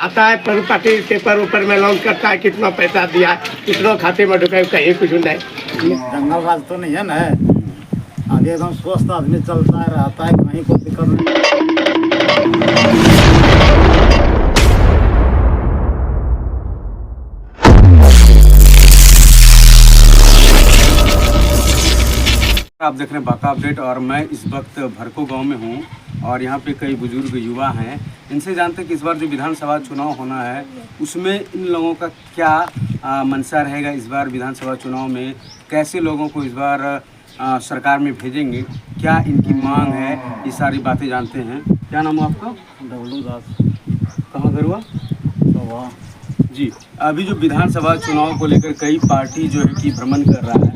आता है पर पार्टी पेपर ऊपर में लॉन्च करता है, कितना पैसा दिया, कितना खाते में ढुका, कहीं कुछ नहीं। जंगल राज तो नहीं है ना, आगे एकदम स्वस्थ आदमी चलता है, रहता है, कहीं कोई दिक्कत नहीं। आप देख रहे हैं बाका अपडेट और मैं इस वक्त भरको गांव में हूं और यहां पे कई बुजुर्ग युवा हैं। इनसे जानते हैं कि इस बार जो विधानसभा चुनाव होना है उसमें इन लोगों का क्या मंशा रहेगा। इस बार विधानसभा चुनाव में कैसे लोगों को इस बार सरकार में भेजेंगे, क्या इनकी मांग है, ये सारी बातें जानते हैं। क्या नाम है आपका? डब्लू दास। कहाँ घर हुआ? तो जी, अभी जो विधानसभा चुनाव को लेकर कई पार्टी जो है कि भ्रमण कर रहा है,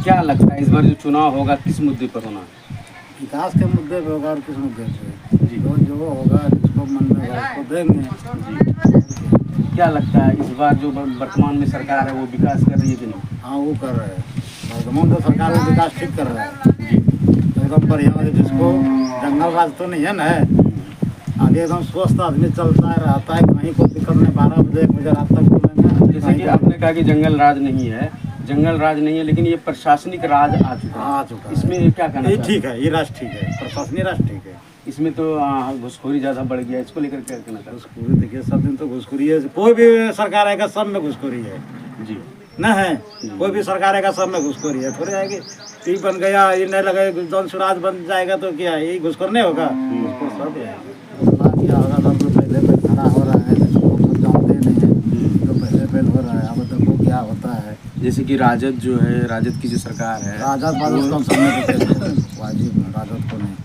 क्या लगता है इस बार जो चुनाव होगा किस मुद्दे पर होना है? विकास के मुद्दे पे होगा और किस मुद्दे पे? जी। जो होगा जिसको मन में होगा उसको देंगे। जी, क्या लगता है इस बार जो वर्तमान में सरकार है वो विकास कर रही है कि नहीं? हाँ, वो कर रहे हैं। वर्तमान तो सरकार वो विकास ठीक कर रहा है, एकदम बढ़िया है। जिसको जंगल राज तो नहीं है ना, आगे एकदम स्वस्थ आदमी चलता है, रहता है, कहीं कोई दिक्कत नहीं। 12 बजे 1 बजे रात तक बोलेंगे। जैसे कि आपने कहा कि जंगल राज नहीं है, जंगल राज नहीं है, लेकिन ये प्रशासनिक राज आ चुका है। आ चुका है। इसमें क्या कहना ये चाहते हैं? ठीक है, ये राष्ट्र ठीक है, प्रशासनिक राष्ट्र ठीक है। इसमें तो घुसखोरी ज़्यादा बढ़ गया है, इसको लेकर क्या कहना चाहते घुसखोरी देखिए, सब दिन तो घुसखोरी है। कोई भी सरकार आएगा सब में घुसखोरी है हैं? जी न है। कोई भी सरकार आएगा सब में घुसखोरी है। थोड़े आएगी ये बन गया, ये नहीं लगे, जौन सुराज बन जाएगा तो क्या ये घुसखोर नहीं होगा? घुसखोर सब है। क्या होगा, सब तो पहले पे खड़ा हो रहा है, लोग सब जानते नहीं है तो पहले पे हो रहा है। अब देखो क्या होता है। जैसे कि राजद जो है, राजद की जो सरकार है, राजद वाजद तो सब में वाजिब, राजद को नहीं।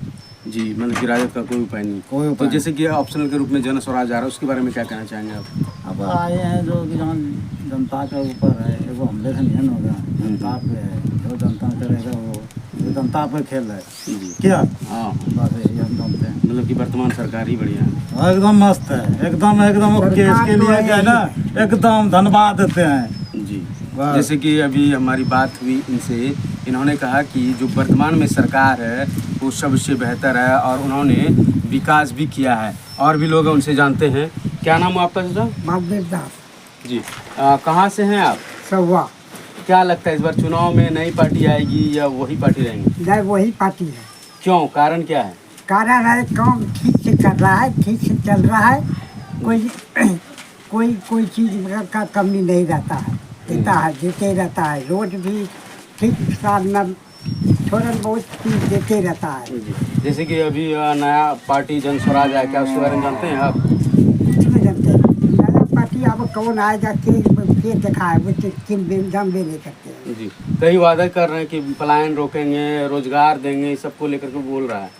जी, मतलब कि राजद का कोई उपाय नहीं। कोई तो उपाय जैसे कि ऑप्शनल के रूप में जन स्वराज आ रहा है, उसके बारे में क्या कहना चाहेंगे आप? अब आए हैं जो कि जहाँ जनता के ऊपर है, वो हमले से नहीं होगा, जनता पे है। जो जनता करेगा वो जनता पे खेल है। जी क्या हाँ, बस यही हम जानते हैं। मतलब कि वर्तमान सरकार ही बढ़िया है। एकदम मस्त है, एकदम एकदम ओके। इसके लिए क्या है ना, एकदम धन्यवाद देते हैं। जी, बस। जैसे कि अभी हमारी बात हुई इनसे, इन्होंने कहा कि जो वर्तमान में सरकार है वो सबसे बेहतर है और उन्होंने विकास भी किया है। और भी लोग हैं, उनसे जानते हैं। क्या नाम है आपका चाचा? महादेव दास। जी, कहाँ से हैं आप? सहुआ। क्या लगता है इस बार चुनाव में नई पार्टी आएगी या वही पार्टी रहेंगी? नहीं, वही पार्टी है। क्यों, कारण क्या है? कारण है काम ठीक से कर रहा है, ठीक से चल रहा है, कोई चीज़ का कमी नहीं रहता है, देता है, देते रहता है। रोड भी ठीक साल में थोड़ा बहुत चीज़ देते रहता है। जी, जैसे कि अभी नया पार्टी जन स्वराज है, क्या उसके बारे में जानते हैं आप? कुछ नहीं जानते। नया पार्टी अब कौन आएगा, के देखा है, वो दम भी नहीं करते हैं। जी, कई वादा कर रहे हैं कि पलायन रोकेंगे, रोजगार देंगे, इस सबको लेकर के बोल रहा है।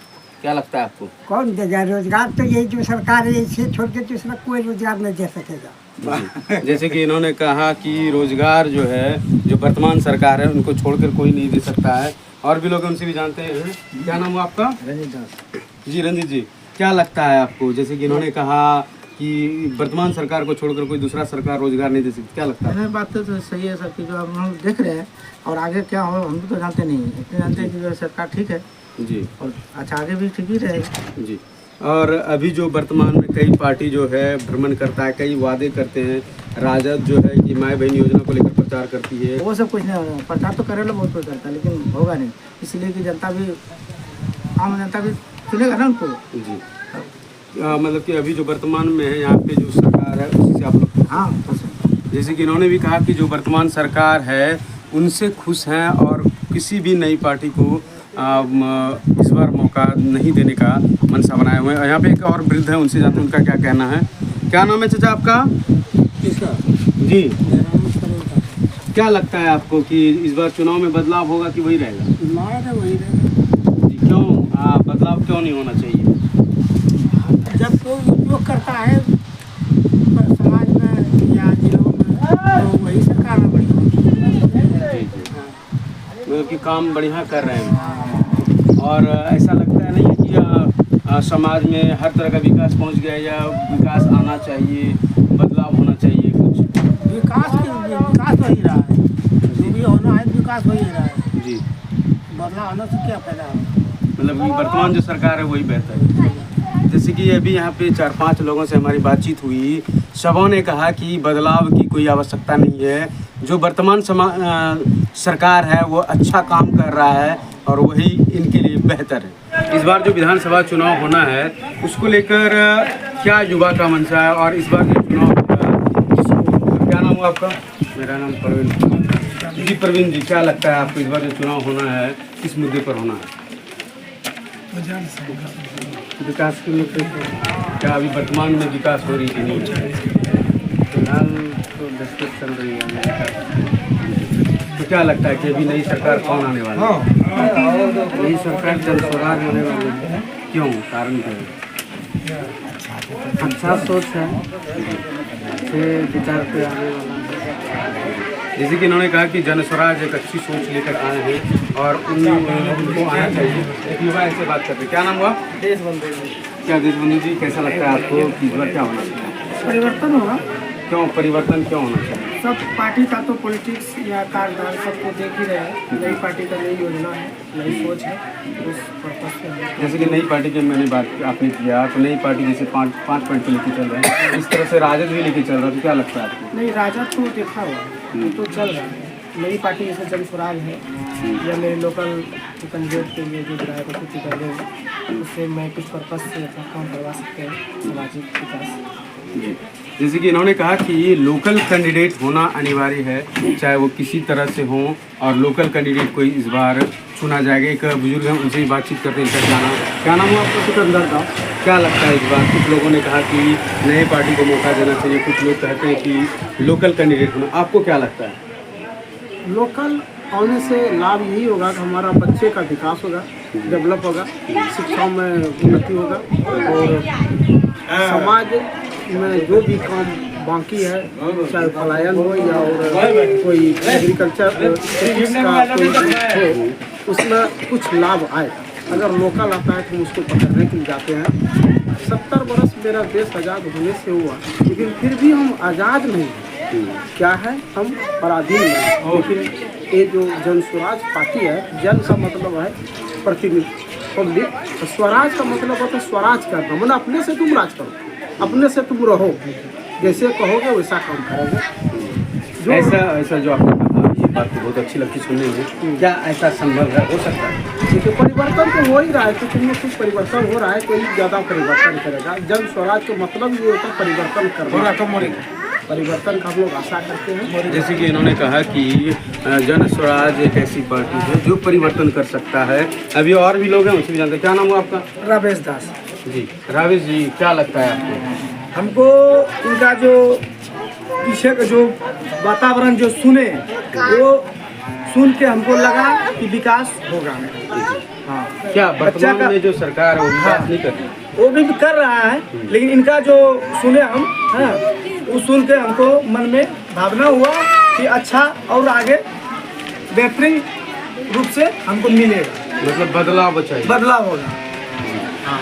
क्या लगता है आपको? कौन देगा रोजगार? तो यही जो सरकार है, इसे छोड़ के दूसरा कोई रोजगार नहीं दे सकेगा। जैसे कि इन्होंने कहा कि रोजगार जो है, जो वर्तमान सरकार है उनको छोड़कर कोई नहीं दे सकता है। और भी लोग उनसे भी जानते हैं। क्या नाम है आपका? रंजीत दास। जी रंजीत जी, क्या लगता है आपको? जैसे कि इन्होंने कहा कि वर्तमान सरकार को छोड़कर कोई दूसरा सरकार रोजगार नहीं दे सकती, क्या लगता है? बात तो सही है सबकी, जो अब हम देख रहे हैं। और आगे क्या हो हम तो जानते नहीं, इतने जानते हैं कि जो सरकार ठीक है जी, और अच्छा आगे भी ठीक ही रहेगी। जी। और अभी जो वर्तमान में कई पार्टी जो है भ्रमण करता है, कई वादे करते हैं। राजद जो है कि माँ बहन योजना को लेकर प्रचार करती है। वो सब कुछ नहीं होगा, प्रचार तो करे लो बहुत कुछ करता है, लेकिन होगा नहीं। इसलिए कि जनता भी, आम जनता भी चुनेगा ना उनको। जी, मतलब कि अभी जो वर्तमान में है यहाँ पे जो सरकार है उसी से आप लोग, हाँ, जैसे कि इन्होंने भी कहा कि जो वर्तमान सरकार है उनसे खुश हैं और किसी भी नई पार्टी को इस बार मौका नहीं देने का मनसा बनाए हुए हैं। यहाँ पे एक और वृद्ध है, उनसे जानते हैं उनका क्या कहना है। क्या नाम है चाचा आपका? जी, क्या लगता है आपको कि इस बार चुनाव में बदलाव होगा कि वही रहेगा? वही रहेगा। जी, क्यों बदलाव क्यों नहीं होना चाहिए? जब कोई उपयोग करता है समाज में या जिलों में, तो वही सरकार में बढ़िया। मतलब कि काम बढ़िया कर रहे हैं। और ऐसा लगता है नहीं कि समाज में हर तरह का विकास पहुंच गया या विकास आना चाहिए, बदलाव होना चाहिए कुछ? विकास वही रहा है, जो भी होना है विकास वही रहा है। जी, बदलाव आने से क्या फायदा है? मतलब कि वर्तमान जो सरकार है वही बेहतर है। जैसे कि अभी यहाँ पे 4-5 लोगों से हमारी बातचीत हुई, सबों ने कहा कि बदलाव की कोई आवश्यकता नहीं है, जो वर्तमान सरकार है वो अच्छा काम कर रहा है और वही इनके लिए बेहतर है। इस बार जो विधानसभा चुनाव होना है उसको लेकर क्या युवा का मंशा है, और इस बार जो चुनाव होगा, क्या नाम हुआ आपका? मेरा नाम प्रवीण जी। प्रवीण जी, क्या लगता है आपको इस बार जो चुनाव होना है किस मुद्दे पर होना है? विकास के मुद्दे पर। क्या अभी वर्तमान में विकास हो रही है नहीं? फिलहाल तो डिस्कस चल रही है। तो क्या लगता है कि अभी नई सरकार कौन आने वाली है? नई सरकार जन स्वराज होने वाली है। क्यों, कारण क्या है? अच्छा सोच है, अच्छे विचार पे आने वाला है। जैसे कि इन्होंने कहा कि जन स्वराज एक अच्छी सोच लेकर आए हैं और उनको आना चाहिए। एक युवा ऐसे बात करते हैं। क्या नाम हुआ? देशबंधु क्या देशबंधु जी, कैसा लगता है आपको कि इस बार क्या होना चाहिए? परिवर्तन होगा। क्यों परिवर्तन क्यों होना चाहिए? सब पार्टी का तो पॉलिटिक्स या कार्यदार सबको देख ही रहे हैं। नई पार्टी का नई योजना है, नई सोच है, उस पर्पज से हम। जैसे कि नई पार्टी की मैंने बात आपने किया, तो नई पार्टी जैसे पाँच पॉइंट को लेकर चल रहे हैं, इस तरह से राजद भी लेकर चल रहा है, तो क्या लगता है आपको? नहीं, राजद तो देखा हुआ है, ये तो चल रहा है। नई पार्टी जैसे जन स्वराज है या मेरे लोकल कैंडिडेट के लिए जो विधायक को टिकट देंगे, उससे मैं कुछ पर्पज से अपना काम करवा सकते हैं, सामाजिक विकास। जैसे कि इन्होंने कहा कि लोकल कैंडिडेट होना अनिवार्य है, चाहे वो किसी तरह से हो, और लोकल कैंडिडेट को इस बार चुना जाएगा। एक बुजुर्ग हैं, उनसे ही बातचीत करते हैं। क्या नाम हुआ आपका? सिकंदर का। क्या लगता है इस बार? कुछ लोगों ने कहा कि नए पार्टी को मौका देना चाहिए, कुछ लोग कहते हैं कि लोकल कैंडिडेट होना। आपको क्या लगता है? लोकल होने से लाभ यही होगा कि हमारा बच्चे का विकास होगा, डेवलप होगा, शिक्षाओं में उन्नति होगा, और समाज में जो भी काम बाकी है, चाहे पलायन हो या और कोई एग्रीकल्चर का कोई हो, उसमें कुछ लाभ आए। अगर लोकल आता है तो हम उसको पकड़ने के लिए जाते हैं। 70 वर्ष मेरा देश आज़ाद होने से हुआ, लेकिन फिर भी हम आज़ाद नहीं हैं। क्या है, हम पराधीन हैं। लेकिन ये जो जन स्वराज पार्टी है, जन का मतलब है प्रतिनिधि, पब्लिक, स्वराज का मतलब होता है स्वराज करना, मतलब अपने से तुम राज करो, अपने से तुम रहो, जैसे कहोगे वैसा काम करोगे। ऐसा जो आपने कहा, ये बात तो बहुत अच्छी लगती सुनने में। क्या ऐसा संभव है, हो सकता है? देखिए, परिवर्तन तो हो ही रहा है, कुछ न कुछ परिवर्तन हो रहा है, कोई ज़्यादा परिवर्तन करेगा। जन स्वराज का मतलब ये होता है परिवर्तन करना, परिवर्तन का हम लोग आशा करते हैं। जैसे कि इन्होंने कहा कि जन स्वराज एक ऐसी पार्टी है जो परिवर्तन कर सकता है। अभी और भी लोग हैं, उनसे भी जानते हैं। क्या नाम हुआ आपका? रावेश दास जी। रावेश जी, क्या लगता है आपको? हमको इनका जो पीछे का जो वातावरण जो सुने, वो सुन के हमको लगा कि विकास होगा। हाँ, क्या वर्तमान में जो सरकार है वो विकास नहीं कर रही? वो भी कर रहा है, लेकिन इनका जो सुने हम, हाँ, वो सुन के हमको मन में भावना हुआ कि अच्छा और आगे बेहतरीन रूप से हमको मिलेगा, मतलब बदलाव चाहिए, बदलाव होगा। हाँ,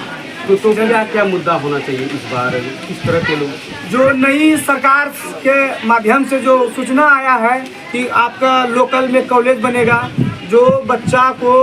तो क्या मुद्दा होना चाहिए इस बार? किस तरह के लोग? जो नई सरकार के माध्यम से जो सूचना आया है कि आपका लोकल में कॉलेज बनेगा, जो बच्चा को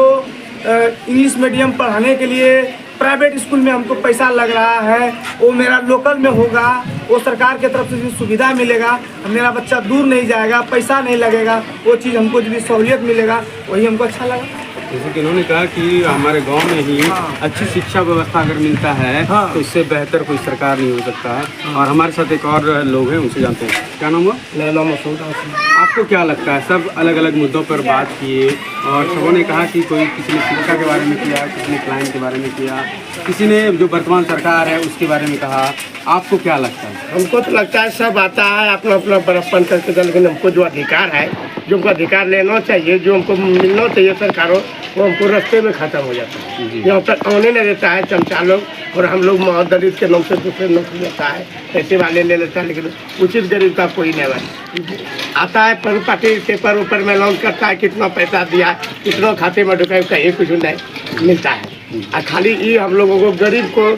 इंग्लिश मीडियम पढ़ाने के लिए प्राइवेट स्कूल में हमको पैसा लग रहा है, वो मेरा लोकल में होगा, वो सरकार की तरफ से जो सुविधा मिलेगा, मेरा बच्चा दूर नहीं जाएगा, पैसा नहीं लगेगा, वो चीज़ हमको जो भी सहूलियत मिलेगा वही हमको अच्छा लगा। जैसे कि उन्होंने कहा कि हमारे गांव में ही अच्छी शिक्षा व्यवस्था अगर मिलता है तो इससे बेहतर कोई सरकार नहीं हो सकता है। और हमारे साथ एक और लोग हैं, उनसे जानते हैं। क्या नाम हुआ? लैला मसूद। आपको क्या लगता है? सब अलग अलग मुद्दों पर बात किए और सबों ने कहा कि कोई किसी ने शिक्षा के बारे में किया, किसी ने क्लाइंट के बारे में किया, किसी ने जो वर्तमान सरकार है उसके बारे में कहा। आपको क्या लगता है? हमको तो लगता है सब आता है अपना अपना बड़प्पन करके, लेकिन हमको जो अधिकार है, जो हमको अधिकार लेना चाहिए, जो हमको मिलना चाहिए सरकारों, वो हमको रास्ते में खत्म हो जाता है। यहाँ तक आने नहीं देता है चमचा लोग, और हम लोग दलित के नाम से दूसरे नौकरी लेता है, पैसे वाले ले लेता है, लेकिन उचित गरीब का कोई नहीं आता है। पर पार्टी पेपर ऊपर में लॉन्च करता है, कितना पैसा दिया, कितना खाते में ढुकाए, कहीं कुछ नहीं मिलता है। और खाली ये हम लोगों को गरीब को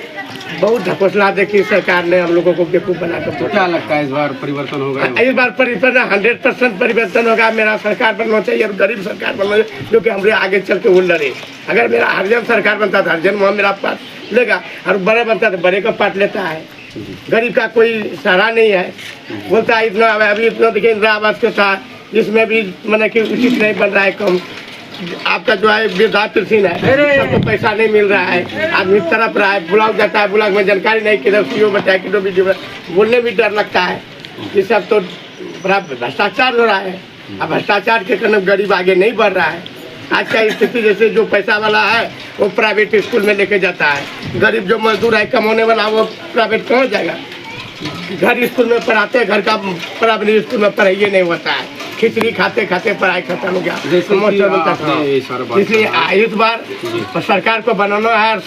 बहुत ढकोसला देखी सरकार ने, हम लोगों को बेवकूफ़ बनाकर। तो क्या लगता है इस बार परिवर्तन होगा? इस बार परिवर्तन 100% परिवर्तन होगा। मेरा सरकार बनना चाहिए और गरीब सरकार बनना चाहिए, जो कि हमारे आगे चल के वो लड़े। अगर मेरा हरिजन सरकार बनता था, हरिजन वहाँ मेरा पास लेगा, और बड़े बनता तो बड़े का पार्ट लेता है। गरीब का कोई सहारा नहीं है, बोलता है इतना अभी इतना देखिए इंदिरा आवास के था, इसमें भी मैंने कि उचित नहीं बन रहा है, कम आपका जो है वृद्धा पेंशन है, सबको पैसा नहीं मिल रहा है, आदमी तरफ रहा है, ब्लॉक जाता है, ब्लॉक में जानकारी नहीं किधर सीओ बताया किधर भी बोलने भी डर लगता है। ये सब तो बड़ा भ्रष्टाचार हो रहा है। अब भ्रष्टाचार के कारण गरीब आगे नहीं बढ़ रहा है। आज का स्थिति जैसे जो पैसा वाला है वो प्राइवेट स्कूल में लेके जाता है, गरीब जो मजदूर है कमाने वाला वो प्राइवेट कहाँ जाएगा। घर स्कूल में पढ़ाते हैं, घर का प्राइवेट स्कूल में पढ़ाई नहीं होता है, खिचड़ी खाते खाते पढ़ाई खत्म हो गया। इसलिए इस बार सरकार को बनाना है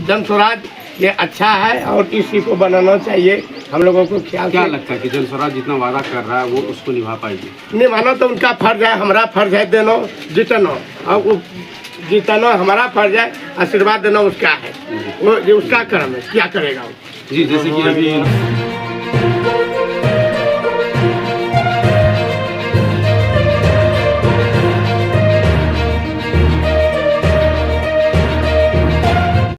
जन स्वराज, ये अच्छा है और इसी को बनाना चाहिए। हम लोगों को क्या लगता है कि जन स्वराज जितना वादा कर रहा है वो उसको निभा पाएगी? निभाना तो उनका फर्ज है, हमारा फर्ज है देना जितना, और वो जितना हमारा फर्ज है, आशीर्वाद देना उसका है, वो उसका कर्म है, क्या करेगा वो। जी, जैसे कि अभी